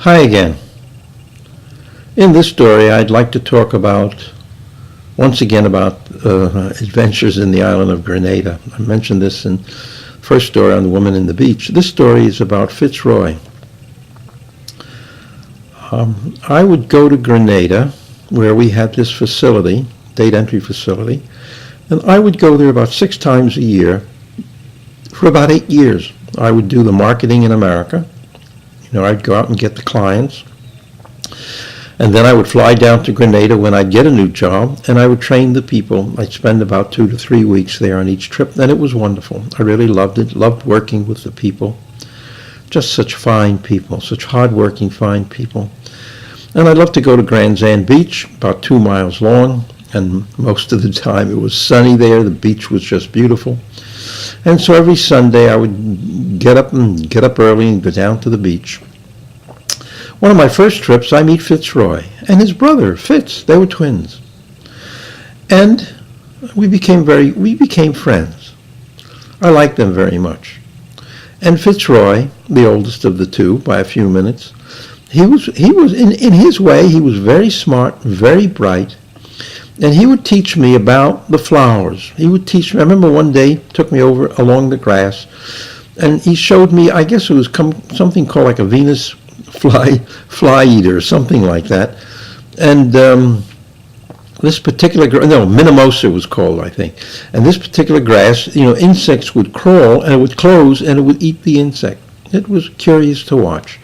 Hi again. In this story, I'd like to talk once again about adventures in the island of Grenada. I mentioned this in first story on the woman in the beach. This story is about Fitzroy. I would go to Grenada, where we had this facility, date entry facility, and I would go there about 6 times a year for about 8 years. I would do the marketing in America. I'd go out and get the clients. And then I would fly down to Grenada when I'd get a new job, and I would train the people. I'd spend about 2 to 3 weeks there on each trip, and it was wonderful. I really loved it, loved working with the people. Just such fine people, such hard-working, fine people. And I'd love to go to Grand Zand Beach, about 2 miles long, and most of the time it was sunny there. The beach was just beautiful. And so every Sunday I would get up early and go down to the beach. One of my first trips, I meet Fitzroy and his brother, Fitz. They were twins. And we became friends. I liked them very much. And Fitzroy, the oldest of the two by a few minutes, he was in his way, he was very smart, very bright. And he would teach me about the flowers. He would teach me. I remember one day, took me over along the grass, and he showed me, I guess it was something called like a Venus fly eater or something like that. And this particular, Mimosa was called, I think. And this particular grass, insects would crawl, and it would close, and it would eat the insect. It was curious to watch.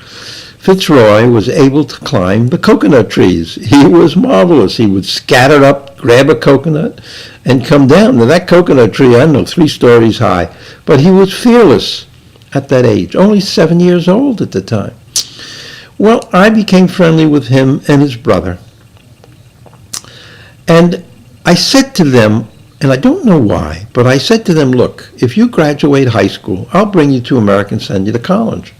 Fitzroy was able to climb the coconut trees. He was marvelous. He would scatter up, grab a coconut, and come down. Now that coconut tree, 3 stories high, but he was fearless at that age, only 7 years old at the time. Well, I became friendly with him and his brother. And I said to them, and I don't know why, but I said to them, look, if you graduate high school, I'll bring you to America and send you to college.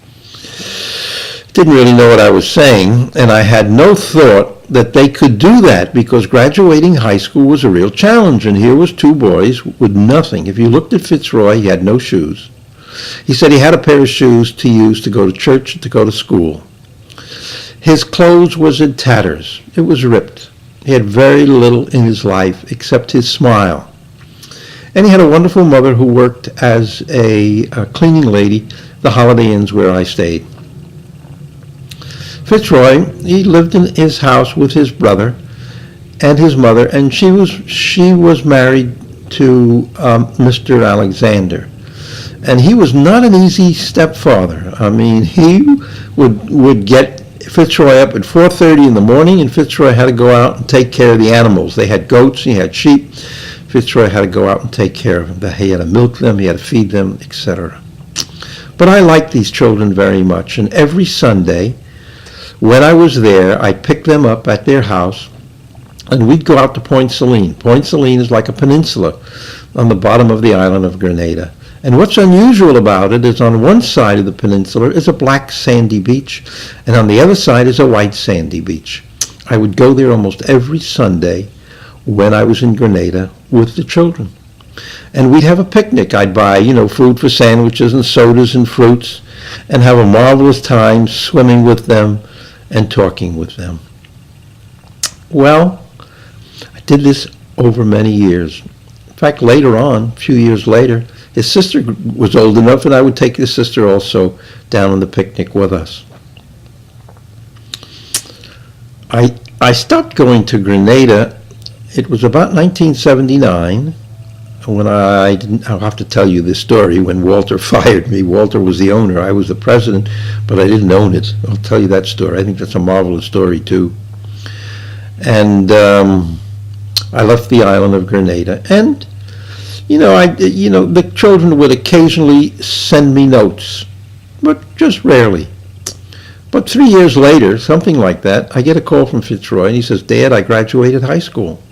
Didn't really know what I was saying, and I had no thought that they could do that because graduating high school was a real challenge, and here was 2 boys with nothing. If you looked at Fitzroy, he had no shoes. He said he had a pair of shoes to use to go to church and to go to school. His clothes was in tatters. It was ripped. He had very little in his life except his smile. And he had a wonderful mother who worked as a cleaning lady, the Holiday Inns where I stayed. Fitzroy, he lived in his house with his brother and his mother, and she was married to Mr. Alexander. And he was not an easy stepfather. I mean, he would get Fitzroy up at 4:30 in the morning, and Fitzroy had to go out and take care of the animals. They had goats, he had sheep. Fitzroy had to go out and take care of them. He had to milk them, he had to feed them, etc. But I liked these children very much, and every Sunday, when I was there, I'd pick them up at their house, and we'd go out to Point Celine. Point Celine is like a peninsula on the bottom of the island of Grenada. And what's unusual about it is on one side of the peninsula is a black sandy beach, and on the other side is a white sandy beach. I would go there almost every Sunday when I was in Grenada with the children. And we'd have a picnic. I'd buy, food for sandwiches and sodas and fruits, and have a marvelous time swimming with them and talking with them. Well, I did this over many years. In fact, later on, a few years later, his sister was old enough, and I would take his sister also down on the picnic with us. I stopped going to Grenada. It was about 1979 when I'll have to tell you this story, when Walter fired me. Walter was the owner. I was the president, but I didn't own it. I'll tell you that story. I think that's a marvelous story, too. And I left the island of Grenada. And, the children would occasionally send me notes, but just rarely. But 3 years later, something like that, I get a call from Fitzroy, and he says, Dad, I graduated high school.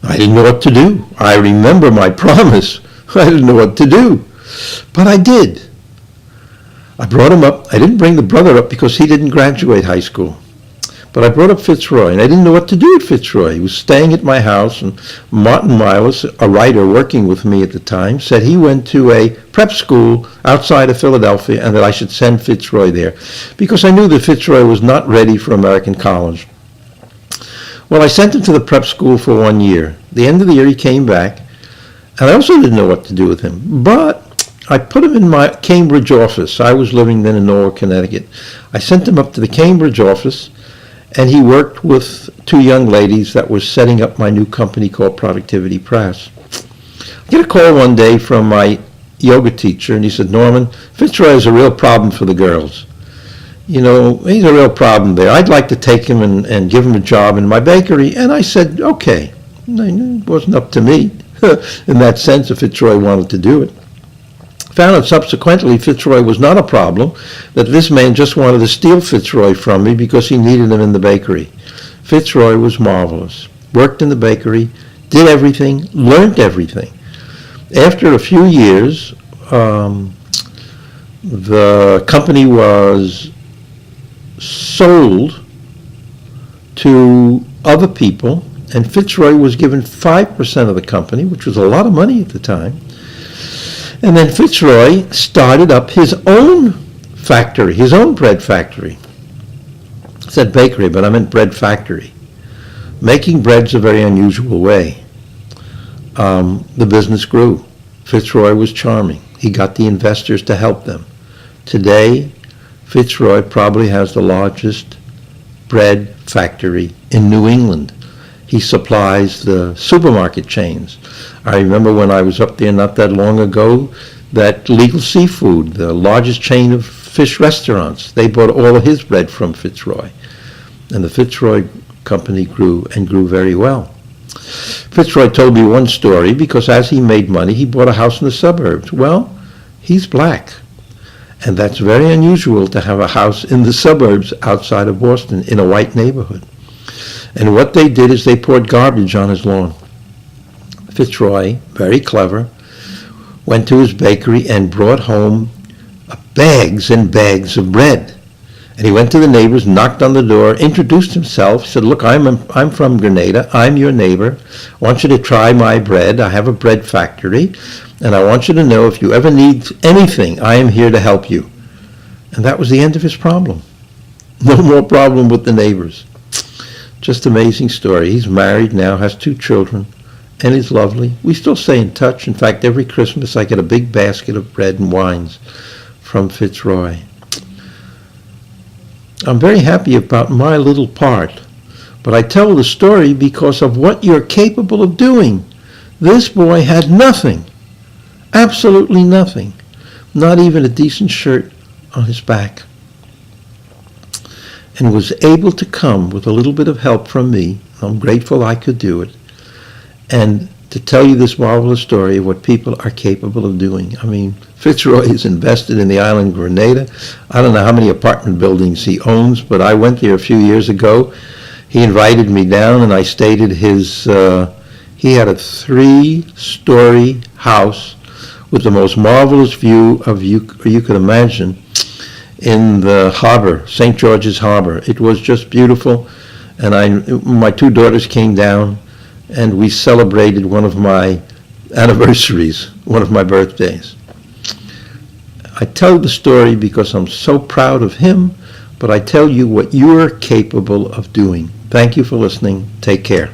I didn't know what to do. I remember my promise. I didn't know what to do. But I did. I brought him up. I didn't bring the brother up because he didn't graduate high school. But I brought up Fitzroy, and I didn't know what to do with Fitzroy. He was staying at my house, and Martin Miles, a writer working with me at the time, said he went to a prep school outside of Philadelphia and that I should send Fitzroy there because I knew that Fitzroy was not ready for American college. Well, I sent him to the prep school for 1 year. At the end of the year, he came back, and I also didn't know what to do with him. But I put him in my Cambridge office. I was living then in Norwalk, Connecticut. I sent him up to the Cambridge office, and he worked with two young ladies that were setting up my new company called Productivity Press. I get a call one day from my yoga teacher, and he said, Norman, Fitzroy is a real problem for the girls. You know, he's a real problem there. I'd like to take him and give him a job in my bakery. And I said, okay. It wasn't up to me in that sense if Fitzroy wanted to do it. Found out subsequently Fitzroy was not a problem, that this man just wanted to steal Fitzroy from me because he needed him in the bakery. Fitzroy was marvelous. Worked in the bakery, did everything, learned everything. After a few years, the company was sold to other people, and Fitzroy was given 5% of the company, which was a lot of money at the time. And then Fitzroy started up his own factory, his own bread factory. I said bakery, but I meant bread factory. Making bread's a very unusual way. The business grew. Fitzroy was charming. He got the investors to help them. Today, Fitzroy probably has the largest bread factory in New England. He supplies the supermarket chains. I remember when I was up there not that long ago, that Legal Seafood, the largest chain of fish restaurants, they bought all of his bread from Fitzroy. And the Fitzroy company grew and grew very well. Fitzroy told me one story because as he made money, he bought a house in the suburbs. Well, he's black. And that's very unusual to have a house in the suburbs outside of Boston in a white neighborhood. And what they did is they poured garbage on his lawn. Fitzroy, very clever, went to his bakery and brought home bags and bags of bread. And he went to the neighbors, knocked on the door, introduced himself, said, look, I'm from Grenada, I'm your neighbor. I want you to try my bread. I have a bread factory, and I want you to know if you ever need anything, I am here to help you. And that was the end of his problem. No more problem with the neighbors. Just amazing story. He's married now, has 2 children, and he's lovely. We still stay in touch. In fact, every Christmas I get a big basket of bread and wines from Fitzroy. I'm very happy about my little part, but I tell the story because of what you're capable of doing. This boy had nothing, absolutely nothing, not even a decent shirt on his back, and was able to come with a little bit of help from me. I'm grateful I could do it, and to tell you this marvelous story of what people are capable of doing. I mean, Fitzroy is invested in the island of Grenada. I don't know how many apartment buildings he owns, but I went there a few years ago. He invited me down, and I stayed at his, he had a 3-story house with the most marvelous view of you could imagine in the harbor, St. George's Harbor. It was just beautiful, and my 2 daughters came down, and we celebrated one of my anniversaries, one of my birthdays. I tell the story because I'm so proud of him, but I tell you what you're capable of doing. Thank you for listening. Take care.